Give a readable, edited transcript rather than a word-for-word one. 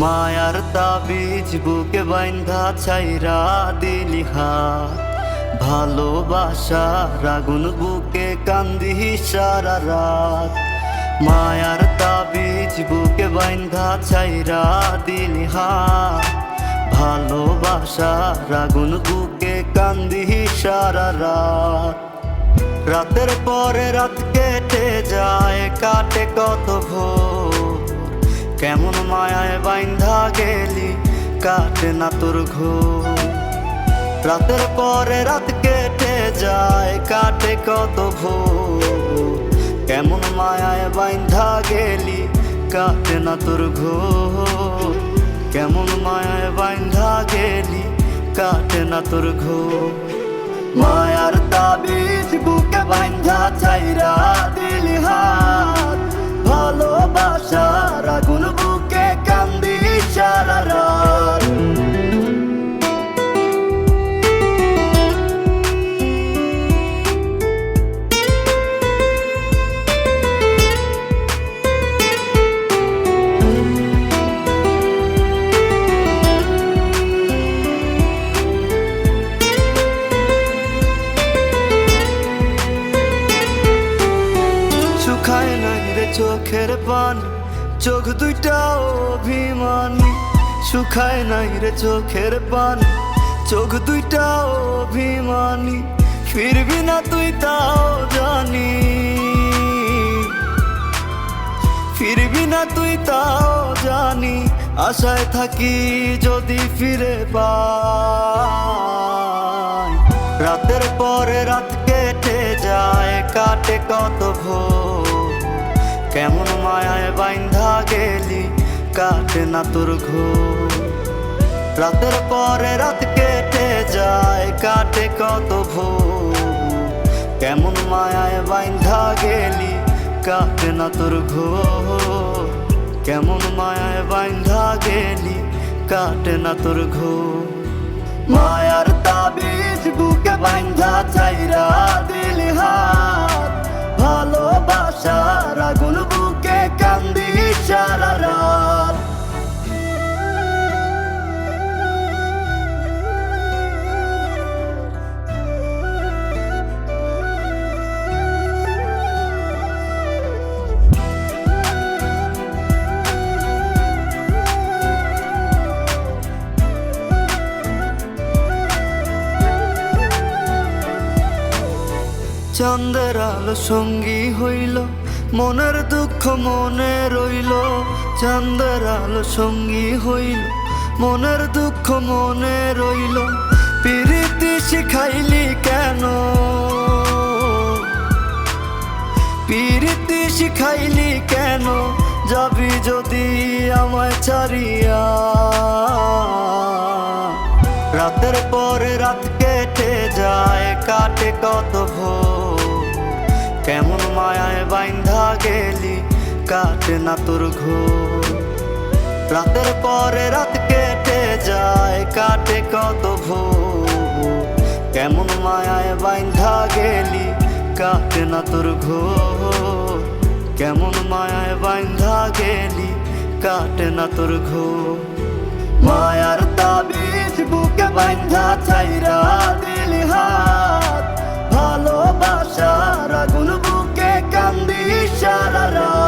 মায়ার তাবিজ বুকে বাইন্ধা ছাইরা দিলি হাত, ভালোবাসার আগুন বুকে কান্দি সারা রাত। মায়ার তাবিজ বুকে বাইন্ধা ছাইরা দিলি হাত, ভালোবাসার আগুন বুকে কান্দি সারা রাত। রাতের পরে রাত কেটে যায়, কাটে কত ভোর, কেমন মায়ায় বাইন্ধা গেলি কাটে না তোর ঘোর। রাতের পরে রাত কেটে যায়, কাটে কত ভোর, কেমন মায়ায় বাইন্ধা গেলি কাটে না তোর ঘোর। কেমন মায়ায় বাইন্ধা গেলি কাটে না তোর ঘোর। মায়ার তাবিজ বুকে বাইন্ধা ছাইরা দিলি হাত, ভালোবাসার আগুন বুকে কান্দি সারা রাত। শুকায় নাই রে চোখের পানি, চোখ দুইটা অভিমানী। শুকায় নাই রে চোখের পানি, চোখ দুইটা অভিমানী। ফিরবি না তুই তাও জানি, ফিরবি না তুই তাও জানি। আশায় থাকি যদি ফিরে পাই। রাতের পরে রাত কেটে যায়, কাটে কত ভোর, কেমন মায়ায় বাইন্ধা গেলি কাটে না তোর ঘোর। রাতের পরে রাত কেটে যায়, কাটে কত ভোর, কেমন মায়ায় বাইন্ধা গেলি কাটে না তোর ঘোর। কেমন মায়ায় বাইন্ধা গেলি কাটে না তোর ঘোর। মায়ার তাবিজ বুকে বাইন্ধা ছাইরা দিলি হাত, ভালোবাসার আগুন বুকে কান্দি সারা রাত। চাঁদের আলো সঙ্গী হইল, মনের দুঃখ মনে রইল। চাঁদের আলো সঙ্গী হইল, মনের দুঃখ মনে রইল। প্রীতি শিখাইলি কেন, প্রীতি শিখাইলি কেন, যাবি যদি আমায় ছাড়িয়া। রাতের পরে রাত কেটে যায়, কাটে কত ভোর, কেমন মায়ায় বাইন্ধা গেলি কাটে না তোর ঘোর। রাতের পরে রাত কেটে যায়, কাটে কত ভোর, কেমন মায়ায় বাইন্ধা গেলি কাটে না তোর ঘোর। কেমন মায়ায় বাইন্ধা গেলি কাটে না তোর ঘোর। মায়ার তাবিজ বুকে বাইন্ধা ছাইরা দিলি হাত, ভালোবাসার আগুন বুকে কান্দি সারা রাত।